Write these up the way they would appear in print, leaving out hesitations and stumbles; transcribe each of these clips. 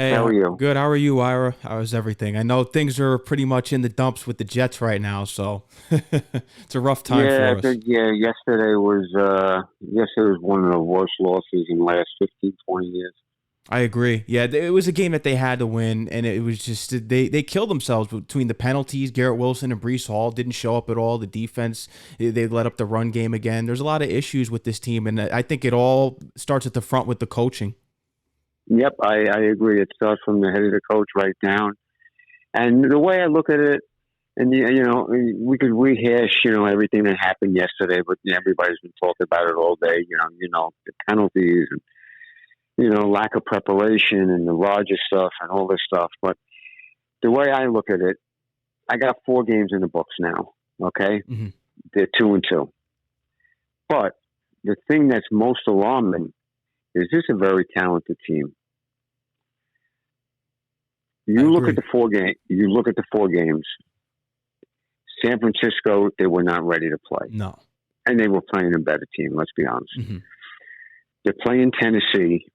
Hey, How are you? good. How are you, Ira? How's everything? I know things are pretty much in the dumps with the Jets right now, so it's a rough time Yeah, for us. yesterday was one of the worst losses in the last 15, 20 years. I agree. Yeah, it was a game that they had to win, and it was just they killed themselves between the penalties. Garrett Wilson and Breece Hall didn't show up at all. The defense they let up the run game again. There's a lot of issues with this team, and I think it all starts at the front with the coaching. Yep, I agree. It starts from the head of the coach right down. And the way I look at it, and we could rehash, everything that happened yesterday, but everybody's been talking about it all day. The penalties and lack of preparation and the Rodgers stuff and all this stuff. But the way I look at it, I got 4 games in the books now. Okay, Hmm. they're 2-2. But the thing that's most alarming is this a very talented team. I You look at agree. the 4 game. You look at the 4 games. San Francisco, they were not ready to play, No. and they were playing a better team. Let's be honest. Hmm. They're playing Tennessee.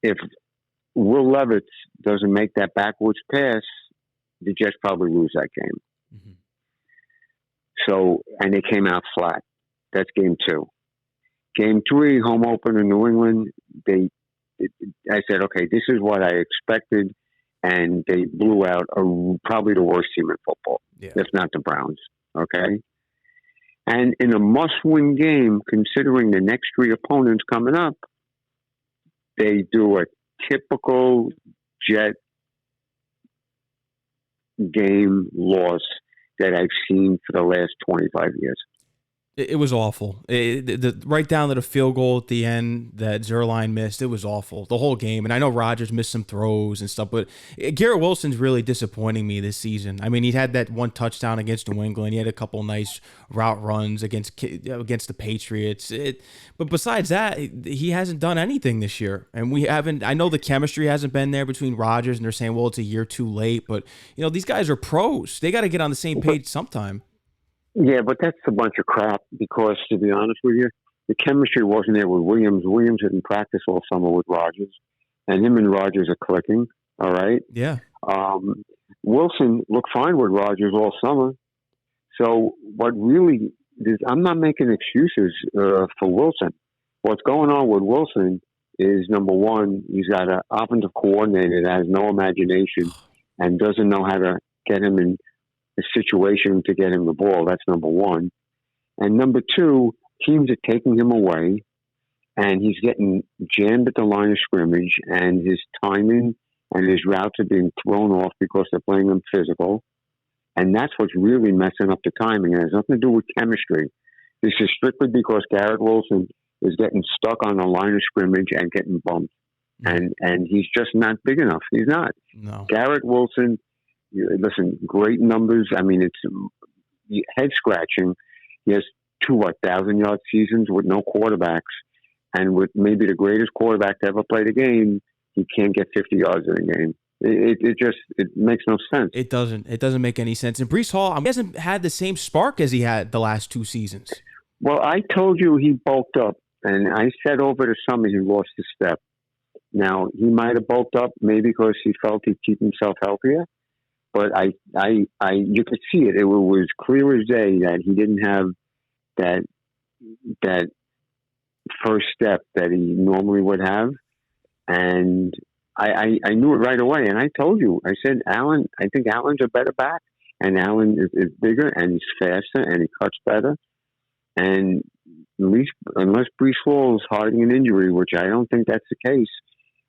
If Will Levis doesn't make that backwards pass, the Jets probably lose that game. Hmm. So, and they came out flat. That's game 2. Game 3, home opener in New England. I said, okay, this is what I expected, and they blew out probably the worst team in football, Yeah. if not the Browns. Okay, and in a must-win game, considering the next 3 opponents coming up, they do a typical Jet game loss that I've seen for the last 25 years. It was awful. Right down to the field goal at the end that Zerline missed. It was awful the whole game. And I know Rodgers missed some throws and stuff, but Garrett Wilson's really disappointing me this season. I mean, he had that one touchdown against New England. He had a couple nice route runs against the Patriots. But besides that, he hasn't done anything this year. And we haven't. I know the chemistry hasn't been there between Rodgers, and they're saying, well, it's a year too late. But these guys are pros. They got to get on the same But page sometime. yeah, but that's a bunch of crap because, to be honest with you, the chemistry wasn't there with Williams. Williams didn't practice all summer with Rodgers, and him and Rodgers are clicking. All right. Yeah. Um, Wilson looked fine with Rodgers all summer. So what really is, I'm not making excuses for Wilson. What's going on with Wilson is, number one, he's got an offensive coordinator that has no imagination and doesn't know how to get him in a situation to get him the ball. That's number one. And number two, teams are taking him away, and he's getting jammed at the line of scrimmage, and his timing and his routes are being thrown off because they're playing him physical. And that's what's really messing up the timing. It has nothing to do with chemistry. This is strictly because Garrett Wilson is getting stuck on the line of scrimmage and getting bumped. And he's just not big enough. He's not. No. Garrett Wilson, listen, great numbers. I mean, it's head scratching. He has 1,000-yard seasons with no quarterbacks. And with maybe the greatest quarterback to ever play the game, he can't get 50 yards in a game. It makes no sense. It doesn't. It doesn't make any sense. And Brees Hall, he hasn't had the same spark as he had the last 2 seasons. Well, I told you he bulked up, and I said over the summer he lost his step. Now, he might have bulked up maybe because he felt he'd keep himself healthier, but you could see it. It was clear as day that he didn't have that first step that he normally would have, and I knew it right away. And I told you, I said, I think Allen's a better back, and Allen is bigger and he's faster and he cuts better. And at least, unless Breece Hall is hiding an injury, which I don't think that's the case,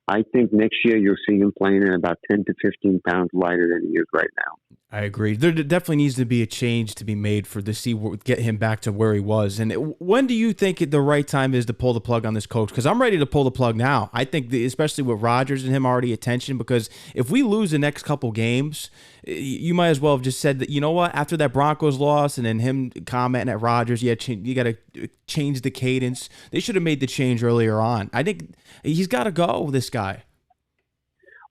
I think next year you'll see him playing in about 10 to 15 pounds lighter than he is right now. I agree. There definitely needs to be a change to be made for get him back to where he was. And when do you think the right time is to pull the plug on this coach? Because I'm ready to pull the plug now. I think, especially with Rodgers and him already attention, because if we lose the next couple games, you might as well have just said that, you know what, after that Broncos loss and then him commenting at Rodgers, you got to change the cadence. They should have made the change earlier on. I think he's got to go, this guy.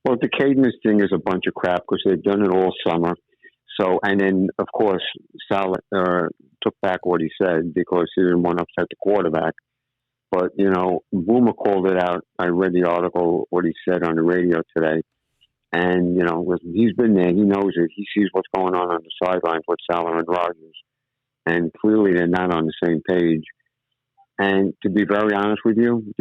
Well, the cadence thing is a bunch of crap because they've done it all summer. So, and then, of course, Saleh took back what he said because he didn't want to upset the quarterback. But, Boomer called it out. I read the article, what he said on the radio today. And, listen, he's been there. He knows it. He sees what's going on the sidelines with Saleh and Rodgers. And clearly they're not on the same page. And to be very honest with you,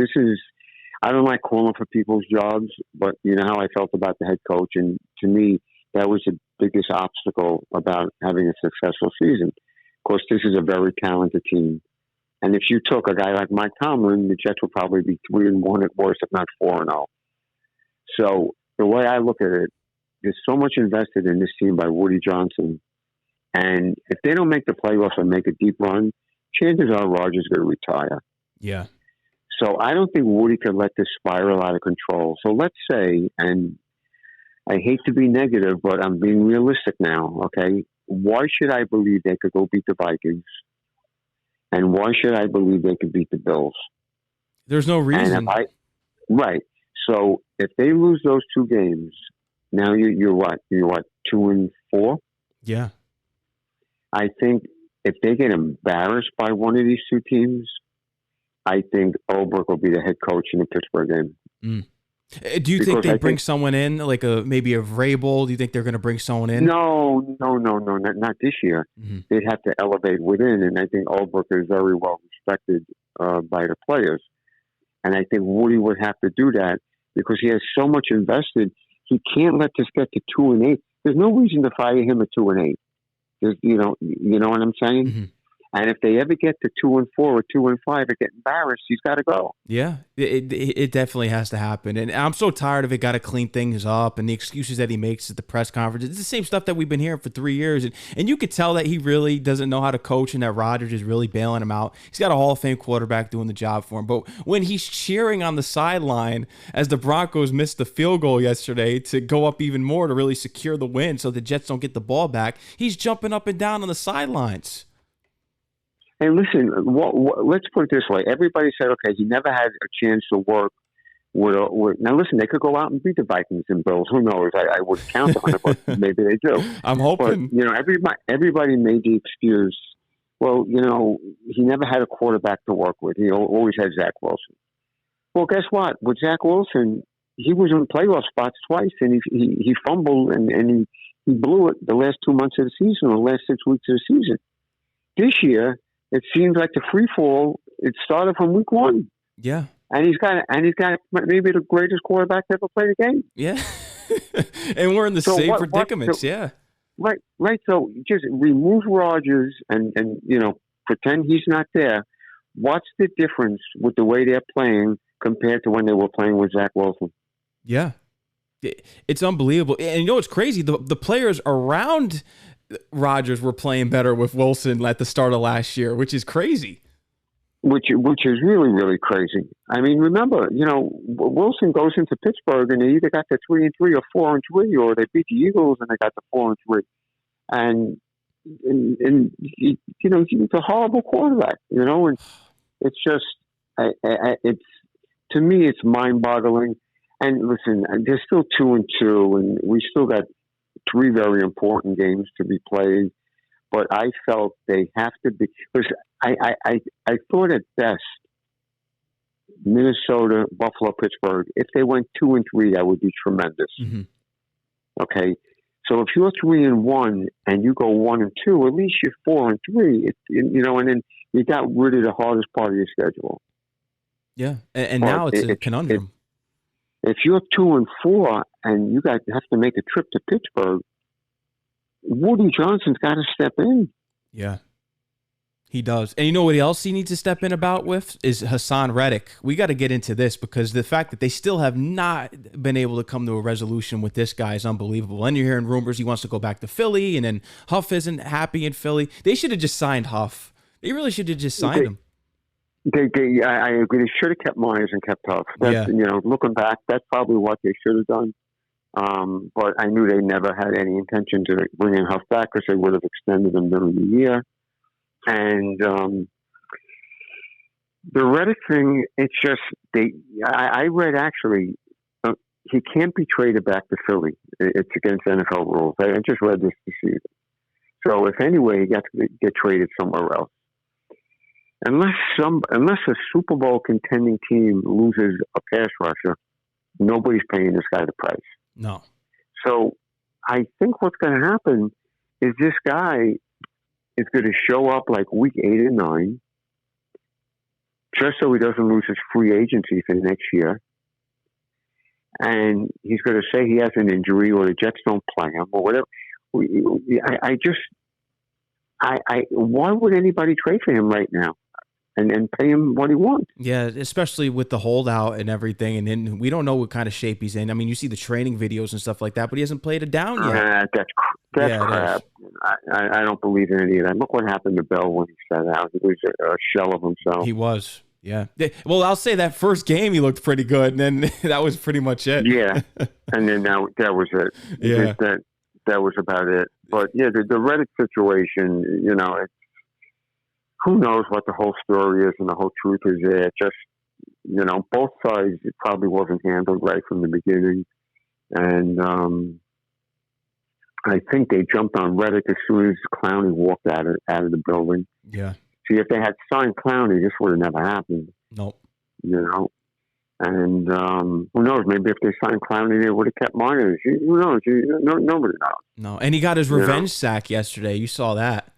I don't like calling for people's jobs, but you know how I felt about the head coach. And to me, that was the biggest obstacle about having a successful season. Of course, this is a very talented team. And if you took a guy like Mike Tomlin, the Jets would probably be 3-1 at worst, if not 4-0. So the way I look at it, there's so much invested in this team by Woody Johnson. And if they don't make the playoffs and make a deep run, chances are Rodgers is going to retire. Yeah. So I don't think Woody could let this spiral out of control. So let's say, and I hate to be negative, but I'm being realistic now, okay? Why should I believe they could go beat the Vikings? And why should I believe they could beat the Bills? There's no reason. Right. So if they lose those two games, now you're what? You're what, 2-4? Yeah. I think if they get embarrassed by one of these two teams, I think Ulbrich will be the head coach in the Pittsburgh game. Do you think they bring someone in, like maybe a Vrabel? Do you think they're going to bring someone in? No, not this year. Mm-hmm. They'd have to elevate within, and I think Ulbrich is very well respected by the players. And I think Woody would have to do that because he has so much invested. He can't let this get to 2-8. There's no reason to fire him at 2-8. You know what I'm saying? Mm-hmm. And if they ever get to 2-4 or 2-5 and get embarrassed, he's got to go. Yeah, it definitely has to happen. And I'm so tired of it. Got to clean things up and the excuses that he makes at the press conference. It's the same stuff that we've been hearing for 3 years. And you could tell that he really doesn't know how to coach and that Rodgers is really bailing him out. He's got a Hall of Fame quarterback doing the job for him. But when he's cheering on the sideline as the Broncos missed the field goal yesterday to go up even more to really secure the win so the Jets don't get the ball back, he's jumping up and down on the sidelines. Hey, listen, let's put it this way. Everybody said, okay, he never had a chance to work with now, listen, they could go out and beat the Vikings and Bills. Who knows? I wouldn't count on it, but maybe they do. I'm hoping. But, everybody made the excuse, well, he never had a quarterback to work with. He always had Zach Wilson. Well, guess what? With Zach Wilson, he was in playoff spots twice, and he fumbled, and he blew it the last 2 months of the season, or the last 6 weeks of the season. This year, it seems like the free fall. It started from week 1. Yeah, and he's got maybe the greatest quarterback to ever play the game. Yeah, and we're in the same predicaments. Yeah, right. So just remove Rodgers and pretend he's not there. What's the difference with the way they're playing compared to when they were playing with Zach Wilson? Yeah, it's unbelievable. And what's crazy? The players around Rodgers were playing better with Wilson at the start of last year, which is crazy. Which is really, really crazy. I mean, remember, Wilson goes into Pittsburgh and they either got the 3-3 or 4-3, or they beat the Eagles and they got the 4-3. And he's a horrible quarterback, and it's just, it's, to me, it's mind-boggling. And listen, they're still 2-2, and we still got 3 very important games to be played, but I felt they have to be. Because I thought at best Minnesota, Buffalo, Pittsburgh. If they went 2-3, that would be tremendous. Mm-hmm. Okay, so if you're 3-1 and you go 1-2, at least you're 4-3. And then you got rid of the hardest part of your schedule. Yeah, and now it's a conundrum. If you're 2-4 and you have to make a trip to Pittsburgh, Woody Johnson's got to step in. Yeah, he does. And you know what else he needs to step in about with is Haason Reddick. We got to get into this because the fact that they still have not been able to come to a resolution with this guy is unbelievable. And you're hearing rumors he wants to go back to Philly, and then Huff isn't happy in Philly. They should have just signed Huff. They really should have just signed him. I agree. They should have kept Myers and kept Huff. Looking back, that's probably what they should have done. But I knew they never had any intention to bring in Huff back because they would have extended him during the year. And the Reddick thing, it's just I read actually he can't be traded back to Philly. It's against NFL rules. I just read this season. So if anyway, he got to get traded somewhere else. Unless a Super Bowl contending team loses a pass rusher, nobody's paying this guy the price. No. So I think what's going to happen is this guy is going to show up like week 8 and 9, just so he doesn't lose his free agency for next year. And he's going to say he has an injury or the Jets don't play him or whatever. Why would anybody trade for him right now and pay him what he wants? Yeah, especially with the holdout and everything. And then we don't know what kind of shape he's in. I mean, you see the training videos and stuff like that, but he hasn't played it down yet. That's crap. I don't believe in any of that. Look what happened to Bell when he sat out. He was a shell of himself. He was. Yeah. Well, I'll say that first game he looked pretty good, and then that was pretty much it. Yeah. And then that was it. Yeah. That was about it. But yeah, the Reddick situation, who knows what the whole story is and the whole truth is there. It just, both sides, it probably wasn't handled right from the beginning. And I think they jumped on Reddick as soon as Clowney walked out of the building. Yeah. See, if they had signed Clowney, this would have never happened. Nope. And who knows? Maybe if they signed Clowney, they would have kept Myers. Who knows? Nobody knows. No, and he got his revenge sack yesterday. You saw that.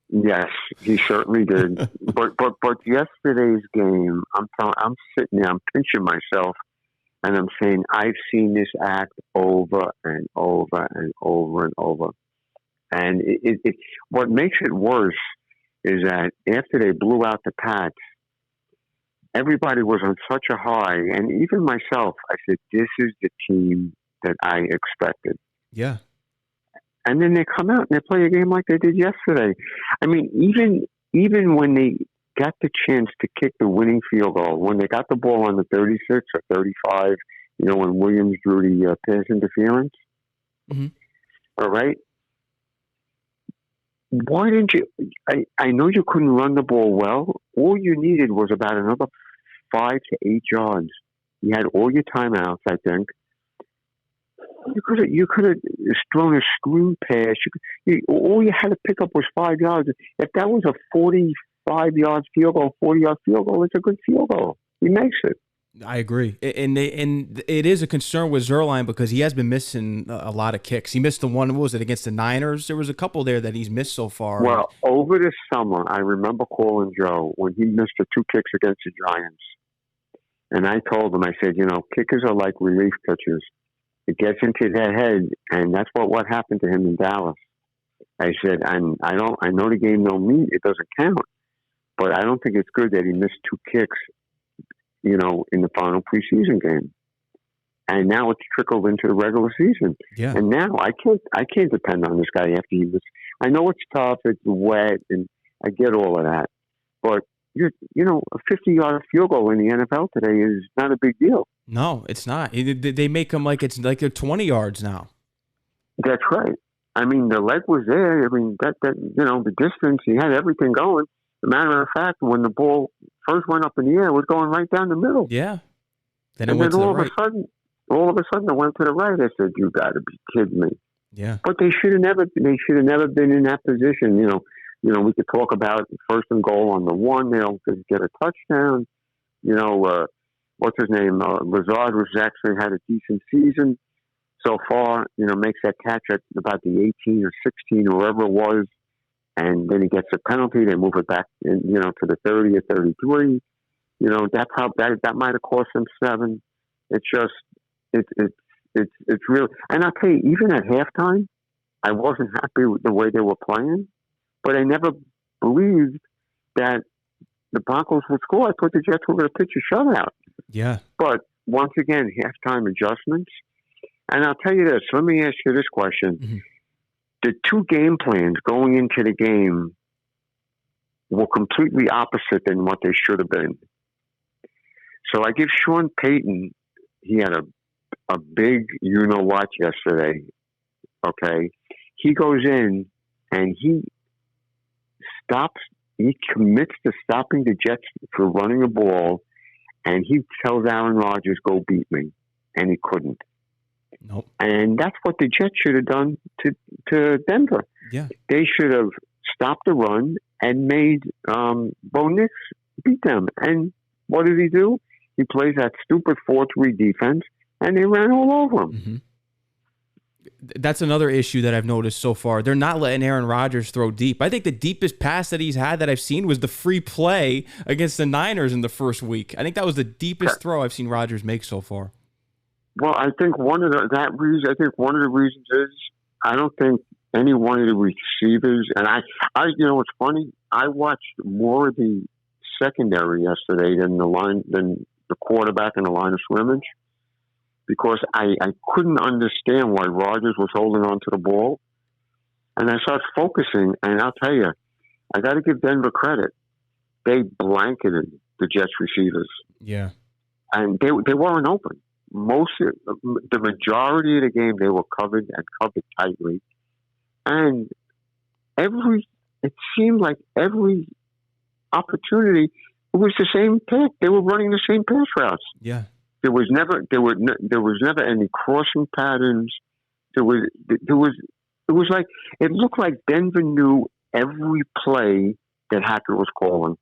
Yes, he certainly did. but yesterday's game, I'm sitting there, I'm pinching myself, and I'm saying I've seen this act over and over and over and over. And what makes it worse is that after they blew out the Pats, everybody was on such a high, and even myself, I said, this is the team that I expected. Yeah. And then they come out and they play a game like they did yesterday. I mean, even when they got the chance to kick the winning field goal, when they got the ball on the 36 or 35, when Williams drew the pass interference, all right? Why didn't you? I know you couldn't run the ball well. All you needed was about another 5 to 8 yards. You had all your timeouts, I think. You could have thrown a screen pass. All you had to pick up was 5 yards. If that was a 45-yard field goal, 40-yard field goal, it's a good field goal. He makes it. I agree, and it is a concern with Zerline because he has been missing a lot of kicks. He missed the one, what was it, against the Niners? There was a couple there that he's missed so far. Well, over the summer, I remember calling Joe when he missed the 2 kicks against the Giants. And I told him, I said, kickers are like relief pitchers. It gets into their head, and that's what happened to him in Dallas. I said, I know the game don't mean it doesn't count, but I don't think it's good that he missed 2 kicks, in the final preseason game. And now it's trickled into the regular season. Yeah. And now I can't depend on this guy after he was. I know it's tough, it's wet, and I get all of that, but a 50-yard field goal in the NFL today is not a big deal. No, it's not. They make them like it's like they're 20 yards now. That's right. I mean, the leg was there. I mean, that the distance, he had everything going. As a matter of fact, when the ball first went up in the air, it was going right down the middle. Yeah. Then all of a sudden, it went to the right. I said, "You got to be kidding me!" Yeah. But they should have never been in that position. We could talk about first and goal on the 1. They don't get a touchdown. What's his name? Lazard, was actually had a decent season so far. Makes that catch at about the 18 or 16 or wherever it was, and then he gets a penalty. They move it back, to the 30 or 33. That might have cost them 7. It's just it's real. And I'll tell you, even at halftime, I wasn't happy with the way they were playing, but I never believed that the Broncos would score. I thought the Jets were going to pitch a shutout. Yeah. But once again, halftime adjustments. And I'll tell you this. Let me ask you this question. Mm-hmm. The 2 game plans going into the game were completely opposite than what they should have been. So I give Sean Payton, he had a big you-know-what yesterday, okay? He goes in and he commits to stopping the Jets for running the ball, and he tells Aaron Rodgers, go beat me, and he couldn't. Nope. And that's what the Jets should have done to Denver. Yeah. They should have stopped the run and made Bo Nix beat them. And what did he do? He plays that stupid 4-3 defense, and they ran all over him. Mm-hmm. That's another issue that I've noticed so far. They're not letting Aaron Rodgers throw deep. I think the deepest pass that he's had that I've seen was the free play against the Niners in the first week. I think that was the deepest throw I've seen Rodgers make so far. Well, I think one of the reasons is I don't think any one of the receivers, and I you know what's funny? I watched more of the secondary yesterday than the quarterback and the line of scrimmage, because I couldn't understand why Rodgers was holding on to the ball. And I started focusing, and I'll tell you, I got to give Denver credit. They blanketed the Jets receivers. Yeah. And they weren't open. The majority of the game, they were covered and covered tightly. And it seemed like every opportunity, it was the same pick. They were running the same pass routes. Yeah. There was never any crossing patterns. It was like, it looked like Denver knew every play that Hackett was calling.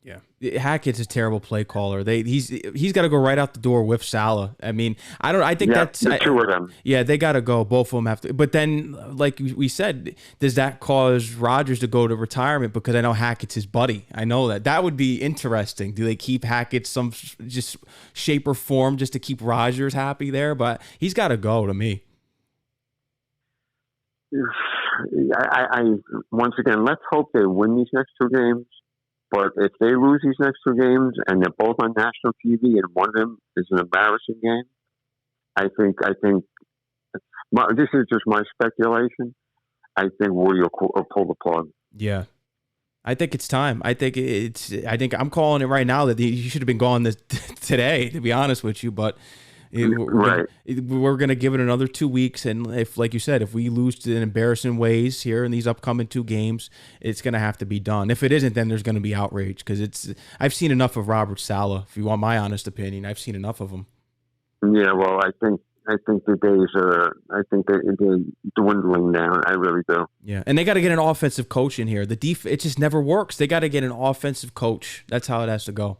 Yeah, Hackett's a terrible play caller. He's got to go right out the door with Saleh. I mean, I think that's the two of them. Yeah, they got to go. Both of them have to. But then, like we said, does that cause Rodgers to go to retirement? Because I know Hackett's his buddy. I know that would be interesting. Do they keep Hackett some just shape or form just to keep Rodgers happy there? But he's got to go to me. I once again, let's hope they win these next two games. But if they lose these next two games and they're both on national TV and one of them is an embarrassing game, I think this is just my speculation. I think Woody will pull the plug. Yeah. I think it's time. I think I'm calling it right now that he should have been gone today, to be honest with you. But we're going to give it another 2 weeks. And if, like you said, if we lose in embarrassing ways here in these upcoming two games, it's going to have to be done. If it isn't, then there's going to be outrage, because I've seen enough of Robert Saleh. If you want my honest opinion, I've seen enough of him. Yeah, well, I think the days are. I think they're dwindling down. I really do. Yeah, and they got to get an offensive coach in here. It just never works. They got to get an offensive coach. That's how it has to go.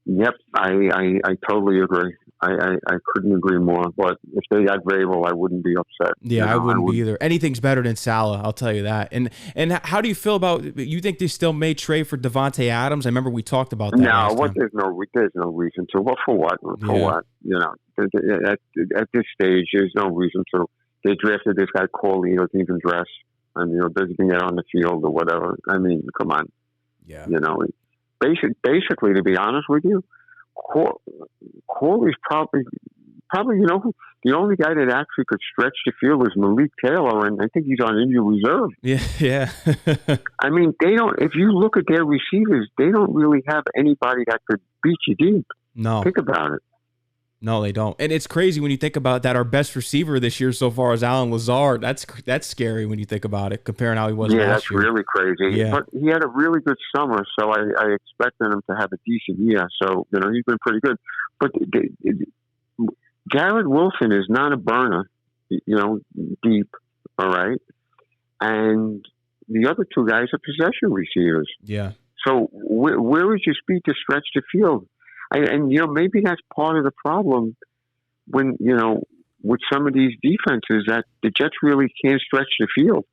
Yep, I totally agree. I couldn't agree more. But if they got Vrabel, I wouldn't be upset. Yeah, I wouldn't be either. Anything's better than Saleh, I'll tell you that. And how do you feel about? You think they still may trade for Devontae Adams? I remember we talked about that. No, there's no reason to. Well, for what? What? You know, at this stage, there's no reason to. They drafted this guy Corley, who doesn't even dress, and doesn't even get on the field or whatever. I mean, come on. Yeah. Basically, to be honest with you, Corley's probably the only guy that actually could stretch the field is Malik Taylor, and I think he's on injury reserve. Yeah. I mean, they don't. If you look at their receivers, they don't really have anybody that could beat you deep. No, think about it. No, they don't. And it's crazy when you think about that. Our best receiver this year so far is Allen Lazard. That's scary when you think about it, comparing how he was last year. Yeah, that's really crazy. Yeah. But he had a really good summer, so I expected him to have a decent year. So, he's been pretty good. But Garrett Wilson is not a burner, deep, all right? And the other two guys are possession receivers. Yeah. So where is your speed to stretch the field? And maybe that's part of the problem when, with some of these defenses, that the Jets really can't stretch the field.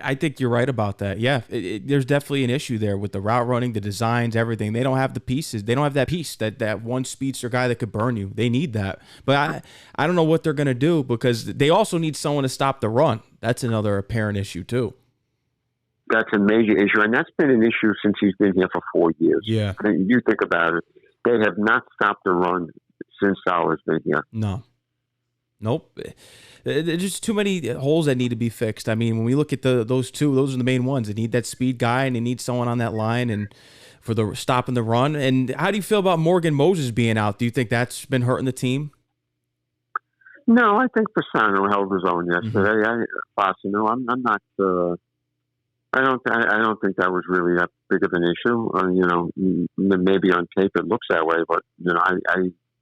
I think you're right about that. Yeah, there's definitely an issue there with the route running, the designs, everything. They don't have the pieces. They don't have that piece, that one speedster guy that could burn you. They need that. But I don't know what they're going to do, because they also need someone to stop the run. That's another apparent issue too. That's a major issue, and that's been an issue since he's been here for 4 years. Yeah. I mean, you think about it. They have not stopped the run since Saleh's been here. No. Nope. There's just too many holes that need to be fixed. I mean, when we look at those two, those are the main ones. They need that speed guy, and they need someone on that line and for the stopping the run. And how do you feel about Morgan Moses being out? Do you think that's been hurting the team? No, I think Fasano held his own yesterday. I'm not. I don't think that was really that big of an issue. Maybe on tape it looks that way, but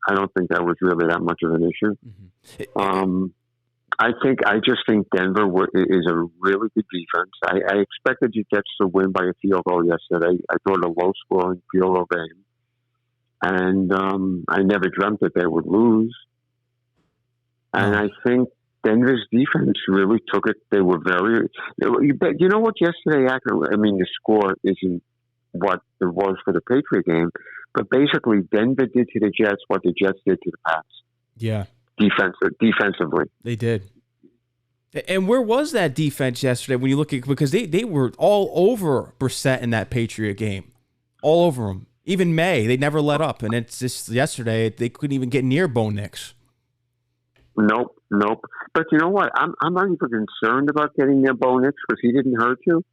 I don't think that was really that much of an issue. Mm-hmm. I just think Denver is a really good defense. I expected the Jets to win by a field goal yesterday. I thought a low-scoring field goal game, and I never dreamt that they would lose. And No. I think Denver's defense really took it. They were very. You know what? Yesterday, I mean, the score isn't what it was for the Patriot game, but basically, Denver did to the Jets what the Jets did to the Pats. Yeah. Defensively. They did. And where was that defense yesterday when you look at, because they were all over Brissett in that Patriot game. All over him. Even May, they never let up. And it's just yesterday, they couldn't even get near Bo Nix. Nope. But you know what? I'm not even concerned about getting near Bo Nix because he didn't hurt you.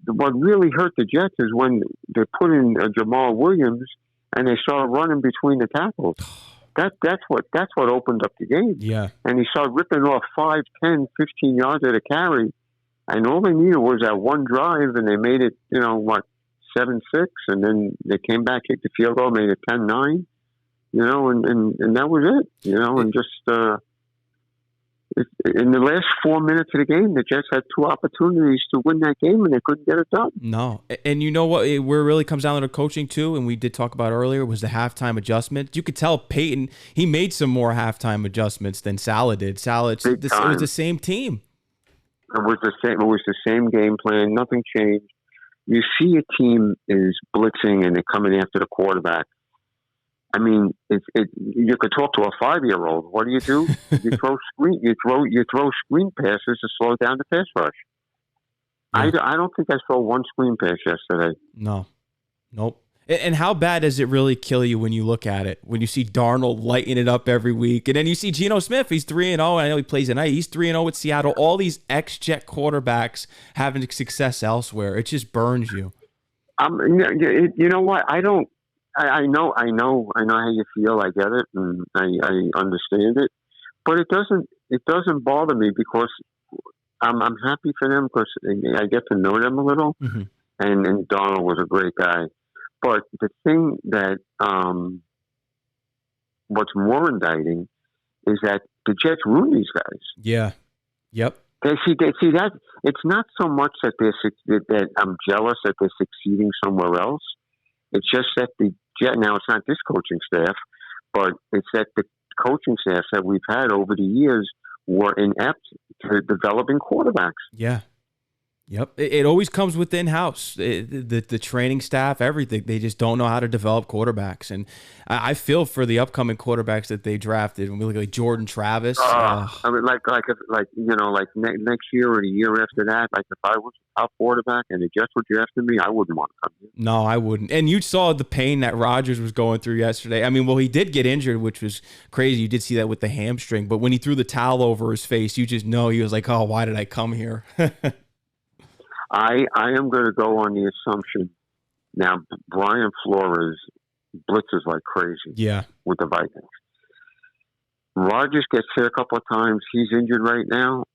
What really hurt the Jets is when they put in Jamal Williams and they started running between the tackles. That's what opened up the game. Yeah. And he started ripping off 5, 10, 15 yards at a carry. And all they needed was that one drive, and they made it, 7-6, and then they came back, kicked the field goal, made it 10-9, and that was it, and just in the last 4 minutes of the game, the Jets had 2 opportunities to win that game, and they couldn't get it done. No. And you know what? Where it really comes down to the coaching, too, and we did talk about earlier, was the halftime adjustment. You could tell Peyton, he made some more halftime adjustments than Saleh did. It was the same team. It was the same game plan. Nothing changed. You see a team is blitzing and they're coming after the quarterback. I mean, you could talk to a 5-year-old. What do? You throw screen passes to slow down the pass rush. Yeah. I don't think I saw one screen pass yesterday. No. Nope. And how bad does it really kill you when you look at it? When you see Darnold lighting it up every week, and then you see Geno Smith, he's 3-0. I know he plays tonight. He's 3-0 with Seattle. All these ex-Jet quarterbacks having success elsewhere. It just burns you. You know what? I know how you feel. I get it, and I understand it. But it doesn't bother me because I'm happy for them because I get to know them a little. Mm-hmm. And Donald was a great guy. But the thing that what's more indicting is that the Jets ruin these guys. Yeah. Yep. They see that it's not so much that that I'm jealous that they're succeeding somewhere else. It's just that now it's not this coaching staff, but it's that the coaching staffs that we've had over the years were inept to developing quarterbacks. Yeah. Yep. It always comes within house. The training staff, everything. They just don't know how to develop quarterbacks. And I feel for the upcoming quarterbacks that they drafted. When we look at Jordan Travis. I mean, next year or the year after that, like if I was a top quarterback and the Jets were drafting me, I wouldn't want to come here. No, I wouldn't. And you saw the pain that Rodgers was going through yesterday. I mean, well, he did get injured, which was crazy. You did see that with the hamstring. But when he threw the towel over his face, you just know he was like, oh, why did I come here? I am going to go on the assumption now Brian Flores blitzes like crazy. Yeah. With the Vikings. Rodgers gets hit a couple of times. He's injured right now.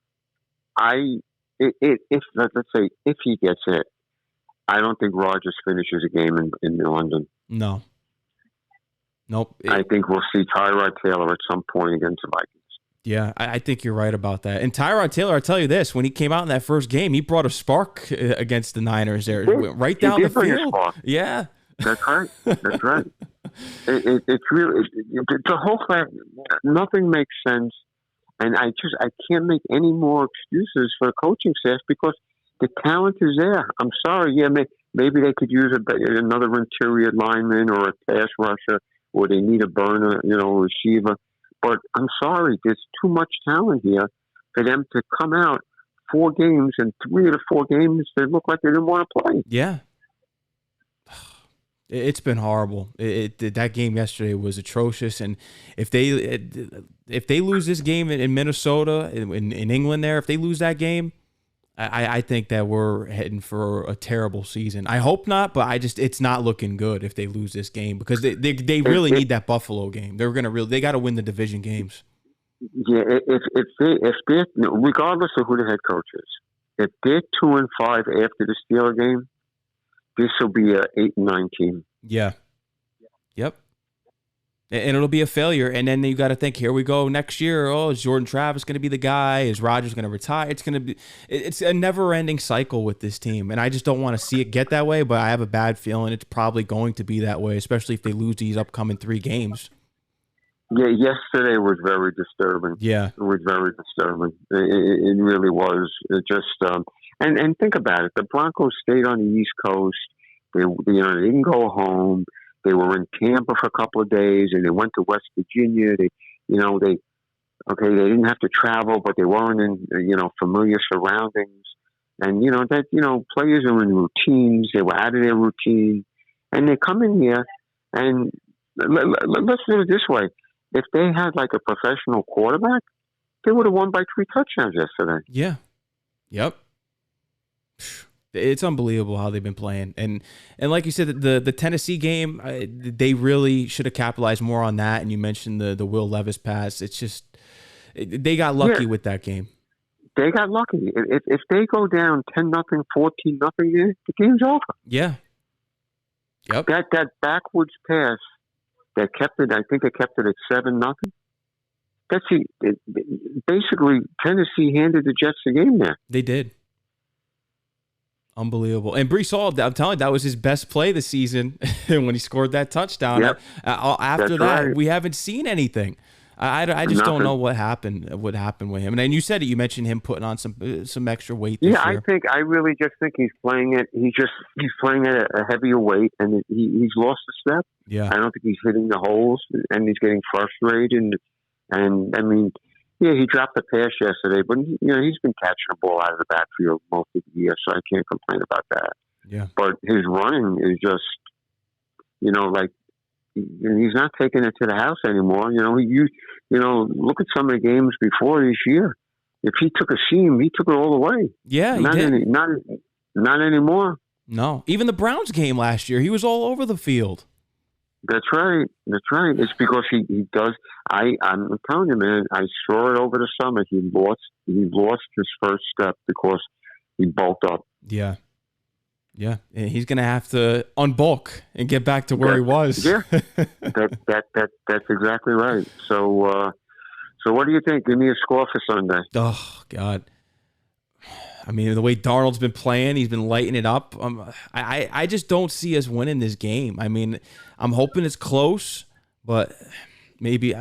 Let's say if he gets hit, I don't think Rodgers finishes a game in London. No. Nope. I think we'll see Tyrod Taylor at some point against the Vikings. Yeah, I think you're right about that. And Tyrod Taylor, I'll tell you this, when he came out in that first game, he brought a spark against the Niners there. Right down the field. Yeah. That's right. That's right. It's really, the whole fact, nothing makes sense. And I can't make any more excuses for the coaching staff because the talent is there. I'm sorry. Yeah, maybe they could use another interior lineman or a pass rusher, or they need a burner, receiver. But I'm sorry, there's too much talent here for them to come out 4 games, and 3 of the 4 games they look like they didn't want to play. Yeah. It's been horrible. That game yesterday was atrocious, and if they lose this game in Minnesota, in England there, if they lose that game, I think that we're heading for a terrible season. I hope not, but it's not looking good if they lose this game because they really need that Buffalo game. They got to win the division games. Yeah, if they regardless of who the head coach is, if they're 2-5 after the Steelers game, this will be a 8-9 team. Yeah. Yep. And it'll be a failure. And then you got to think, here we go next year. Oh, is Jordan Travis going to be the guy? Is Rodgers going to retire? It's a never-ending cycle with this team. And I just don't want to see it get that way, but I have a bad feeling it's probably going to be that way, especially if they lose these upcoming 3 games. Yeah, yesterday was very disturbing. Yeah. It was very disturbing. It really was. It just and think about it. The Broncos stayed on the East Coast. They didn't go home. They were in Tampa for a couple of days, and they went to West Virginia. They didn't have to travel, but they weren't in familiar surroundings. And players are in routines. They were out of their routine, and they come in here and let's do it this way. If they had like a professional quarterback, they would have won by 3 touchdowns yesterday. Yeah. Yep. It's unbelievable how they've been playing. And like you said, the Tennessee game, they really should have capitalized more on that. And you mentioned the Will Levis pass. It's just, they got lucky with that game. They got lucky. If they go down 10-0, 14-0, the game's over. Yeah. Yep. That backwards pass, they kept it. I think they kept it at 7-0. Basically, Tennessee handed the Jets the game there. They did. Unbelievable. And Breece Hall, I'm telling you, that was his best play this season when he scored that touchdown. Yep. After that, right. We haven't seen anything. I just don't know what happened with him. And you said it. You mentioned him putting on some extra weight this year. I really just think he's playing it. He's playing at a heavier weight, and he's lost a step. Yeah. I don't think he's hitting the holes, and he's getting frustrated. And I mean, yeah, he dropped the pass yesterday, but he's been catching the ball out of the backfield most of the year, so I can't complain about that. Yeah. But his running is just, like, he's not taking it to the house anymore. Look at some of the games before this year. If he took a seam, he took it all the way. Yeah, he did. Not anymore. No. Even the Browns game last year, he was all over the field. That's right. It's because he does. I'm telling you, man. I saw it over the summer. He lost his first step because he bulked up. Yeah. Yeah, and he's gonna have to unbulk and get back to where he was. Yeah, that's exactly right. So what do you think? Give me a score for Sunday. Oh God, I mean, the way Darnold's been playing, he's been lighting it up. I just don't see us winning this game. I mean, I'm hoping it's close, but maybe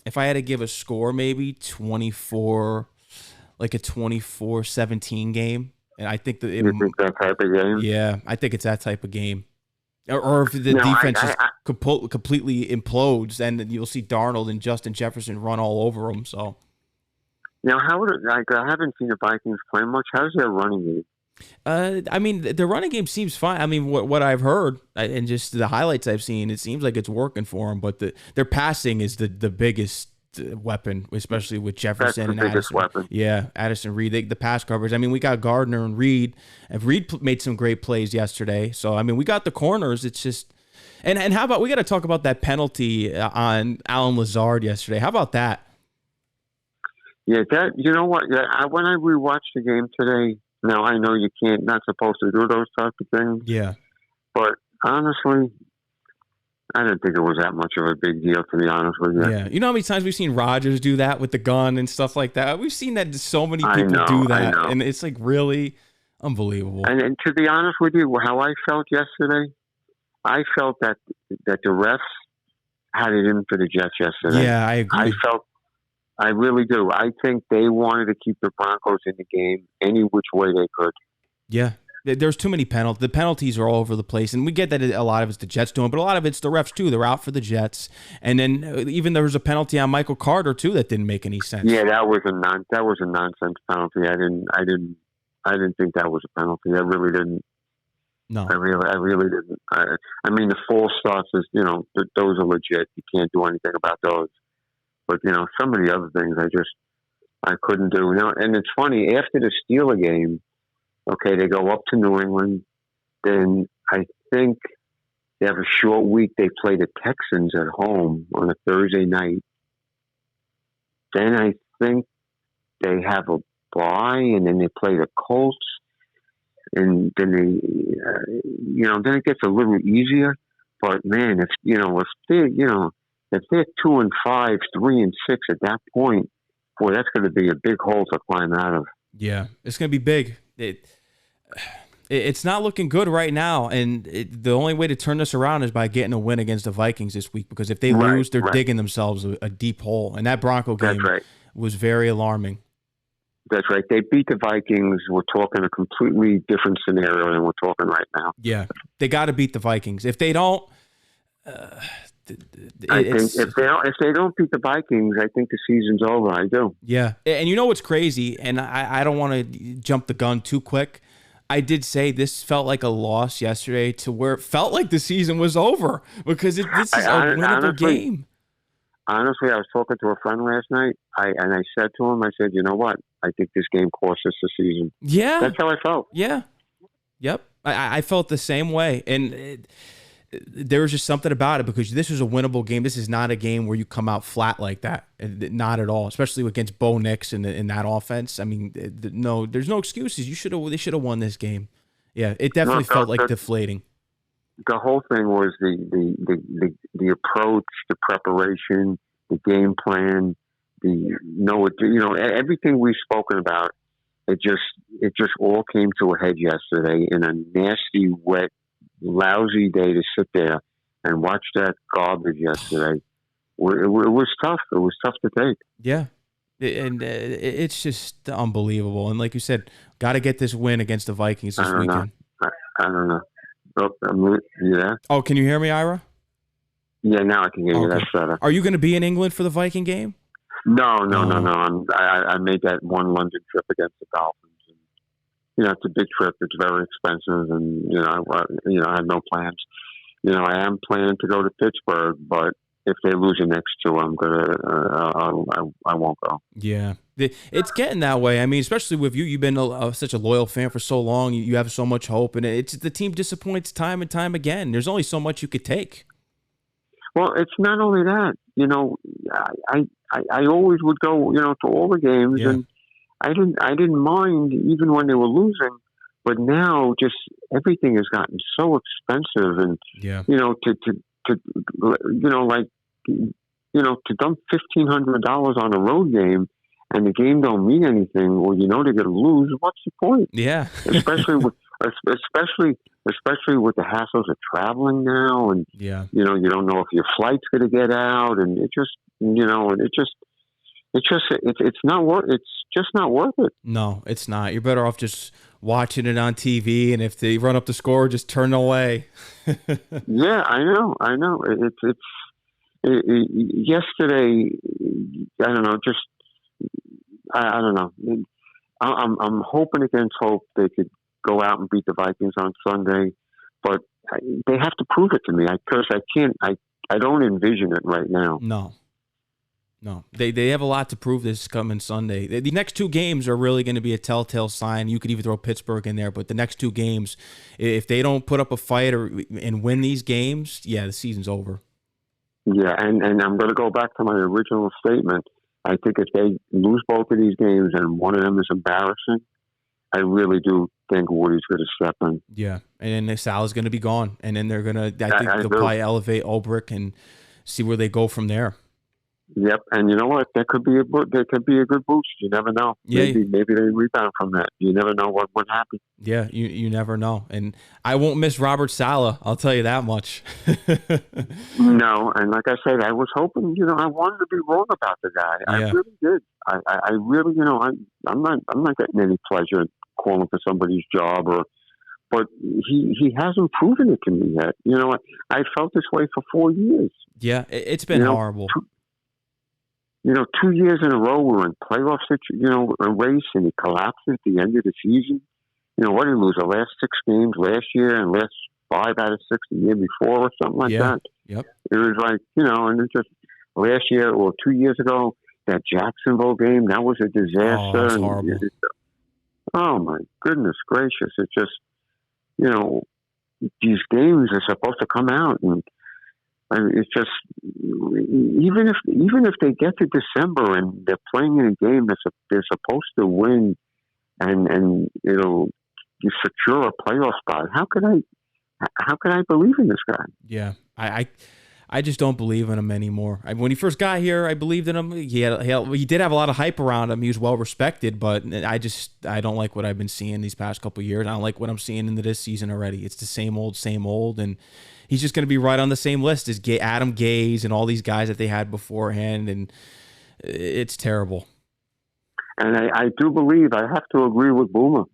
if I had to give a score, maybe 24, like a 24-17 game. And I think you think that type of game? Yeah, I think it's that type of game. Or if the defense just completely implodes, then you'll see Darnold and Justin Jefferson run all over them. So now, I haven't seen the Vikings play much. How's their running game? I mean, the running game seems fine. I mean, what I've heard and just the highlights I've seen, it seems like it's working for them. But their passing is the biggest weapon, especially with Jefferson and Addison. Weapon. Yeah, Addison, Reed, the pass coverage. I mean, we got Gardner and Reed. And Reed made some great plays yesterday. So, I mean, we got the corners. It's just – and how about – we got to talk about that penalty on Allen Lazard yesterday. How about that? Yeah, you know what? When I rewatched the game today, now I know you not supposed to do those types of things. Yeah. But honestly – I didn't think it was that much of a big deal, to be honest with you. Yeah. You know how many times we've seen Rodgers do that with the gun and stuff like that? We've seen that so many people do that. And it's like really unbelievable. And to be honest with you, how I felt yesterday, I felt that the refs had it in for the Jets yesterday. Yeah, I agree. I really do. I think they wanted to keep the Broncos in the game any which way they could. Yeah. There's too many penalties. The penalties are all over the place, and we get that a lot of it's the Jets doing, but a lot of it's the refs too. They're out for the Jets, and then even there was a penalty on Michael Carter too that didn't make any sense. Yeah, that was a nonsense penalty. I didn't think that was a penalty. I really didn't. No, I really didn't. I mean, the false starts is those are legit. You can't do anything about those. But some of the other things I couldn't do. And it's funny, after the Steeler game. Okay, they go up to New England. Then I think they have a short week. They play the Texans at home on a Thursday night. Then I think they have a bye, and then they play the Colts. And then then it gets a little easier. But man, if they're 2-5, 3-6 at that point, boy, that's going to be a big hole to climb out of. Yeah, it's going to be big. It's not looking good right now, and the only way to turn this around is by getting a win against the Vikings this week, because if they lose, they're digging themselves a deep hole, and that Bronco game was very alarming. That's right. They beat the Vikings. We're talking a completely different scenario than we're talking right now. Yeah, they got to beat the Vikings. If they don't, I think if they don't beat the Vikings, I think the season's over. I do. Yeah, and you know what's crazy, and I don't want to jump the gun too quick. I did say this felt like a loss yesterday to where it felt like the season was over, because this is a winnable game. Honestly, I was talking to a friend last night, and I said to him, I said, you know what? I think this game cost us the season. Yeah. That's how I felt. Yeah. Yep. I felt the same way. And there was just something about it, because this was a winnable game. This is not a game where you come out flat like that. Not at all, especially against Bo Nix in that offense. I mean, no, there's no excuses. They should have won this game. Yeah, it definitely felt like deflating. The whole thing was the approach, the preparation, the game plan, everything we've spoken about. It just all came to a head yesterday in a nasty, wet, lousy day to sit there and watch that garbage yesterday. It was tough. It was tough to take. Yeah. And it's just unbelievable. And like you said, got to get this win against the Vikings this weekend. I don't know. Oh, you there? Oh, can you hear me, Ira? Yeah, now I can hear you. That's better. Are you going to be in England for the Viking game? No. I made that one London trip against the Dolphins. And, it's a big trip. It's very expensive, and I have no plans. I am planning to go to Pittsburgh, but if they lose the next two, I'm I won't go. Yeah. It's getting that way. I mean, especially with you. You've been such a loyal fan for so long. You have so much hope, and the team disappoints time and time again. There's only so much you could take. Well, it's not only that. I always would go, to all the games, and I didn't mind even when they were losing. But now, just everything has gotten so expensive, and to dump $1,500 on a road game, and the game don't mean anything, or they're going to lose. What's the point? Yeah, especially with the hassles of traveling now, and you don't know if your flight's going to get out, and it's just not worth it. No, it's not. You're better off just watching it on TV, and if they run up the score, just turn away. Yeah, I know. It's yesterday. I don't know. I don't know. I'm hoping against hope they could go out and beat the Vikings on Sunday, but they have to prove it to me. Because I can't. I don't envision it right now. No, they have a lot to prove this coming Sunday. The next two games are really going to be a telltale sign. You could even throw Pittsburgh in there, but the next two games, if they don't put up a fight and win these games, the season's over. Yeah, and I'm going to go back to my original statement. I think if they lose both of these games and one of them is embarrassing, I really do think Woody's going to step in. Yeah, and then Saleh's going to be gone, and then they're going to. I think they'll probably elevate Ulbrich and see where they go from there. Yep, and you know what? That could be a good boost. You never know. Yeah, maybe they rebound from that. You never know what would happen. Yeah, you never know. And I won't miss Robert Saleh. I'll tell you that much. No, and like I said, I was hoping. I wanted to be wrong about the guy. I really did. I really, I'm not getting any pleasure in calling for somebody's job but he hasn't proven it to me yet. I felt this way for 4 years. Yeah, it's been horrible. 2 years in a row we're in playoff a race, and he collapsed at the end of the season. What did he lose? The last 6 games last year and last 5 out of 6 the year before, or something like that. Yep. It was like, and it's just last year or 2 years ago, that Jacksonville game, that was a disaster. Oh, it's horrible. Oh my goodness gracious. It's just, these games are supposed to come out, and it's just, even if they get to December and they're playing in a game that they're supposed to win, and you secure a playoff spot, how could I believe in this guy? Yeah, I just don't believe in him anymore. When he first got here, I believed in him. He did have a lot of hype around him. He was well respected, but I don't like what I've been seeing these past couple of years. I don't like what I'm seeing into this season already. It's the same old, and he's just going to be right on the same list as Adam Gase and all these guys that they had beforehand, and it's terrible. And I do believe, I have to agree with Boomer.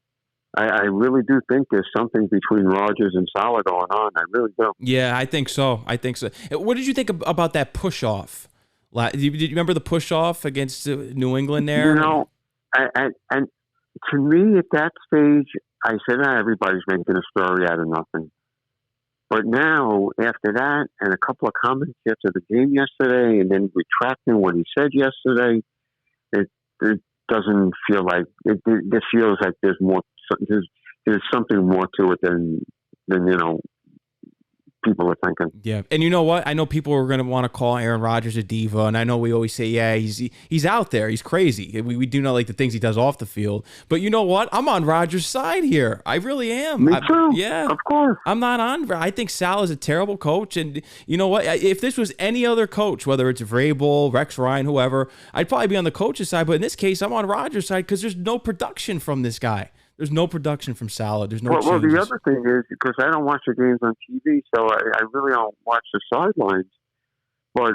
I really do think there's something between Rodgers and Saleh going on. I really do. Yeah, I think so. What did you think about that push-off? Did you remember the push-off against New England there? And to me at that stage, I said, everybody's making a story out of nothing. But now, after that, and a couple of comments after the game yesterday, and then retracting what he said yesterday, it doesn't feel like it feels like there's more. There's something more to it than people are thinking. Yeah, and you know what? I know people are going to want to call Aaron Rodgers a diva, and I know we always say, yeah, he's out there, he's crazy. We do not like the things he does off the field, but you know what? I'm on Rodgers' side here. I really am. Me too. Yeah, of course. I'm not on. I think Sal is a terrible coach, and you know what? If this was any other coach, whether it's Vrabel, Rex Ryan, whoever, I'd probably be on the coach's side. But in this case, I'm on Rodgers' side because there's no production from this guy. There's no production from Saleh. There's no changes. Well, the other thing is, because I don't watch the games on TV, so I really don't watch the sidelines. But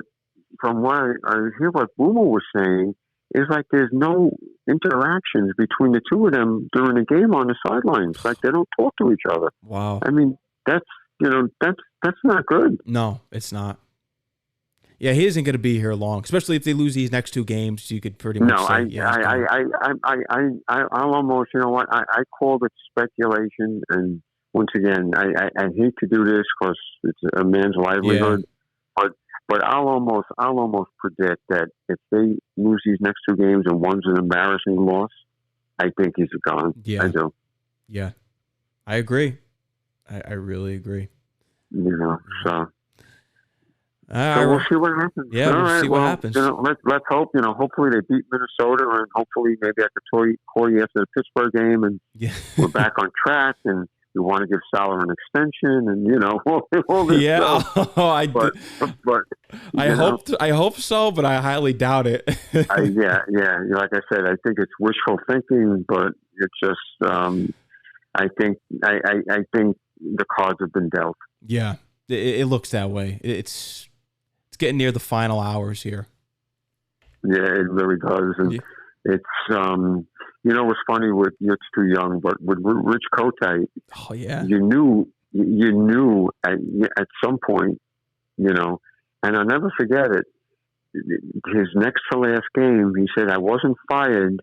from what I hear what Boomer was saying, is like there's no interactions between the two of them during the game on the sidelines. Like they don't talk to each other. Wow. I mean, that's not good. No, it's not. Yeah, he isn't going to be here long, especially if they lose these next two games. You could pretty much say, I'll almost, you know what? I called it speculation, and once again, I hate to do this because it's a man's livelihood, but I'll almost predict that if they lose these next two games and one's an embarrassing loss, I think he's gone. Yeah, I do. Yeah, I agree. I really agree. You know, so. So we'll see what happens. Yeah, we'll see what happens. Let's hope. Hopefully they beat Minnesota, and hopefully maybe I could call you after the Pittsburgh game, and we're back on track. And we want to give Saleh an extension, and all this stuff. But I hope so, but I highly doubt it. Yeah. Like I said, I think it's wishful thinking, but it's just I think the cards have been dealt. Yeah, it looks that way. It's getting near the final hours here. Yeah, it really does. And it's, what's funny with, it's too young, but with Rich Kotite, oh yeah, you knew at some point, and I'll never forget it. His next to last game, he said, I wasn't fired.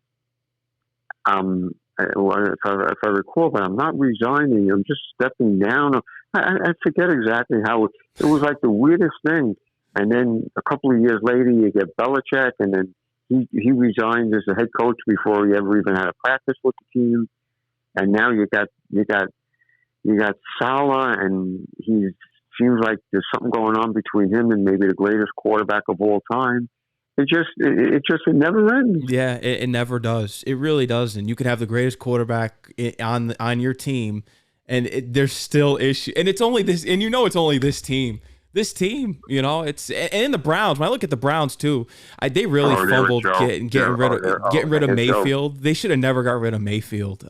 If I recall, but I'm not resigning. I'm just stepping down. I forget exactly how it was like the weirdest thing. And then a couple of years later, you get Belichick, and then he resigned as the head coach before he ever even had a practice with the team. And now you got Saleh, and he seems like there's something going on between him and maybe the greatest quarterback of all time. It never ends. Yeah, it never does. It really doesn't. You could have the greatest quarterback on your team, and there's still issue. And it's only this, and it's only this team. This team, it's and the Browns. When I look at the Browns too, they really fumbled getting rid of Mayfield. They should have never got rid of Mayfield.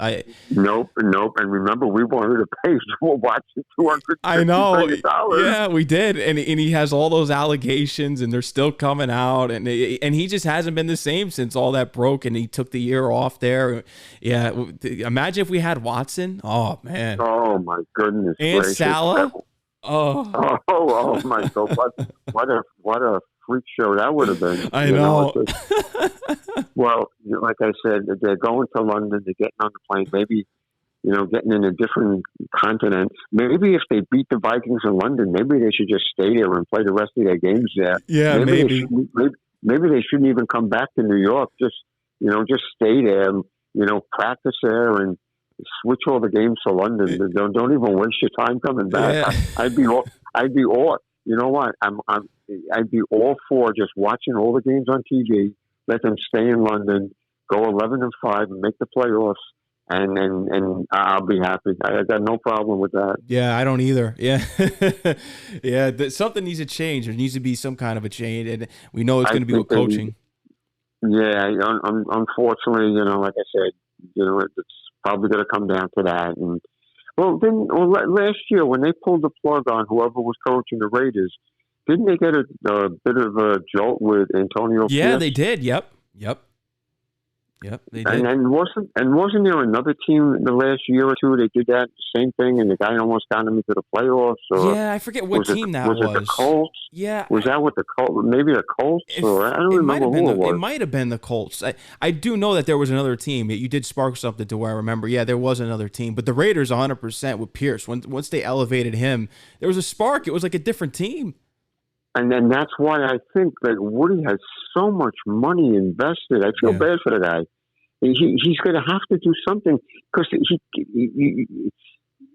Nope. And remember, we wanted to pay Joe Watson $200. I know. Yeah, we did. And he has all those allegations, and they're still coming out. And he just hasn't been the same since all that broke, and he took the year off there. Yeah, imagine if we had Watson. Oh man. Oh my goodness. And Saleh. Oh my God! What a freak show that would have been. I know. Well, like I said, they're going to London. They're getting on the plane. Maybe, getting in a different continent. Maybe if they beat the Vikings in London, maybe they should just stay there and play the rest of their games there. Yeah, maybe. Maybe they shouldn't even come back to New York. Just stay there. And, practice there and switch all the games to London. Don't even waste your time coming back. Yeah. I'd be all. You know what? I'd be all for just watching all the games on TV. Let them stay in London, go 11-5, and make the playoffs, and I'll be happy. I got no problem with that. Yeah, I don't either. Yeah, yeah. Something needs to change. There needs to be some kind of a change, and we know it's going to be with coaching. Unfortunately, like I said, it's probably going to come down to that. And last year when they pulled the plug on whoever was coaching the Raiders, didn't they get a bit of a jolt with Antonio Yeah, Pierce? they did. Yep, they did. And wasn't there another team in the last year or two they did that same thing, and the guy almost got them into the playoffs? Or yeah, I forget what team that was. Was it the Colts? Yeah, was that with the Colts? Maybe the Colts, or I don't remember who it was. It might have been the Colts. I do know that there was another team. You did spark something to where I remember. Yeah, there was another team, but the Raiders 100% with Pierce. Once they elevated him, there was a spark. It was like a different team. And then that's why I think that Woody has so much money invested. I feel bad for the guy. He's going to have to do something because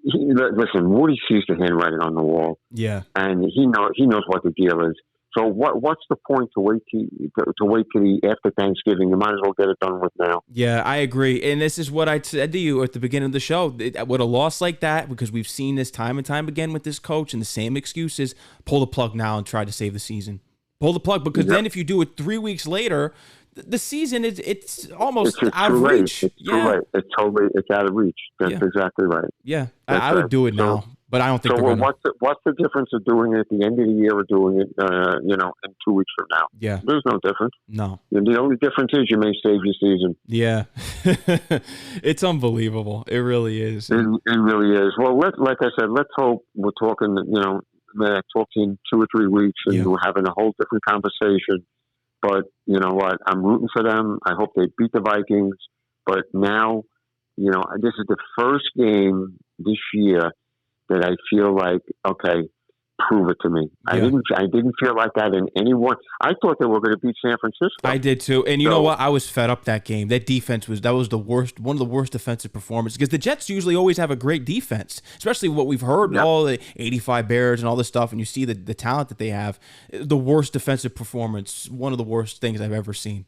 listen, Woody sees the handwriting on the wall. Yeah, and he knows what the deal is. So what's the point to wait till after Thanksgiving? You might as well get it done with now. Yeah, I agree. And this is what I said to you at the beginning of the show. With a loss like that, because we've seen this time and time again with this coach and the same excuses, pull the plug now and try to save the season. Pull the plug, because then if you do it 3 weeks later, the season it's almost out of reach. It's too late. It's out of reach. That's exactly right. Yeah, I would do it now. But I don't think. So what's the difference of doing it at the end of the year or doing it, in 2 weeks from now? Yeah, there's no difference. No, the only difference is you may save your season. Yeah, it's unbelievable. It really is. It really is. Well, like I said, let's hope we're talking. Talking 2 or 3 weeks, and we're having a whole different conversation. But you know what? I'm rooting for them. I hope they beat the Vikings. But now, this is the first game this year that I feel like, okay, prove it to me. Yeah. I didn't feel like that in anyone. I thought they were going to beat San Francisco. I did too. And you know what? I was fed up that game. That defense was the worst, one of the worst defensive performances, because the Jets usually always have a great defense, especially what we've heard, all the 85 Bears and all this stuff, and you see the talent that they have. The worst defensive performance, one of the worst things I've ever seen.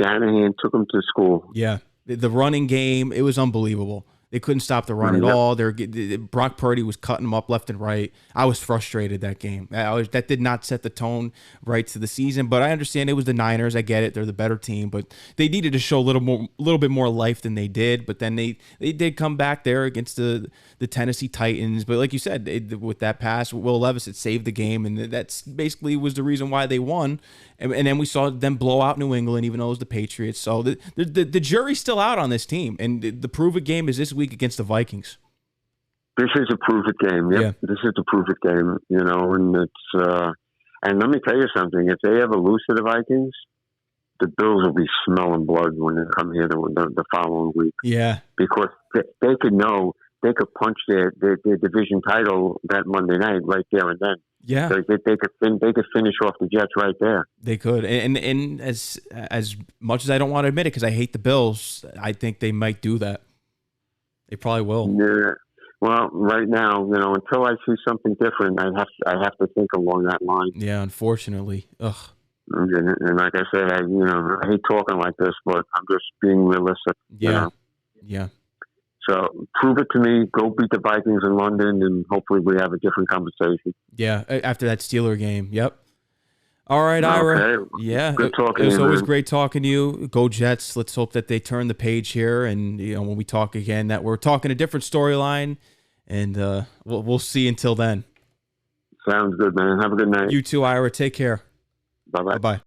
Shanahan took them to school. Yeah. The running game, it was unbelievable. They couldn't stop the run at all. Brock Purdy was cutting them up left and right. I was frustrated that game. That did not set the tone right to the season. But I understand it was the Niners. I get it. They're the better team. But they needed to show a little bit more life than they did. But then they did come back there against the Tennessee Titans. But like you said, with that pass, Will Levis, it saved the game. And that's basically was the reason why they won. And then we saw them blow out New England, even though it was the Patriots. So the jury's still out on this team. And the prove-it game is this week against the Vikings. This is a prove-it game. Yep. Yeah. This is a prove-it game, and it's and let me tell you something. If they ever lose to the Vikings, the Bills will be smelling blood when they come here the following week. Yeah. Because they could punch their division title that Monday night right there and then. Yeah, they could finish off the Jets right there. They could, and as much as I don't want to admit it, because I hate the Bills, I think they might do that. They probably will. Yeah. Well, right now, until I see something different, I have to think along that line. Yeah, unfortunately. Ugh. And like I said, I hate talking like this, but I'm just being realistic. Yeah. Yeah. So prove it to me. Go beat the Vikings in London, and hopefully we have a different conversation. Yeah, after that Steeler game. Yep. All right, Ira. Okay. Yeah, good talking. It was always great talking to you. Go Jets. Let's hope that they turn the page here, and when we talk again, that we're talking a different storyline, and we'll see until then. Sounds good, man. Have a good night. You too, Ira. Take care. Bye-bye. Bye-bye.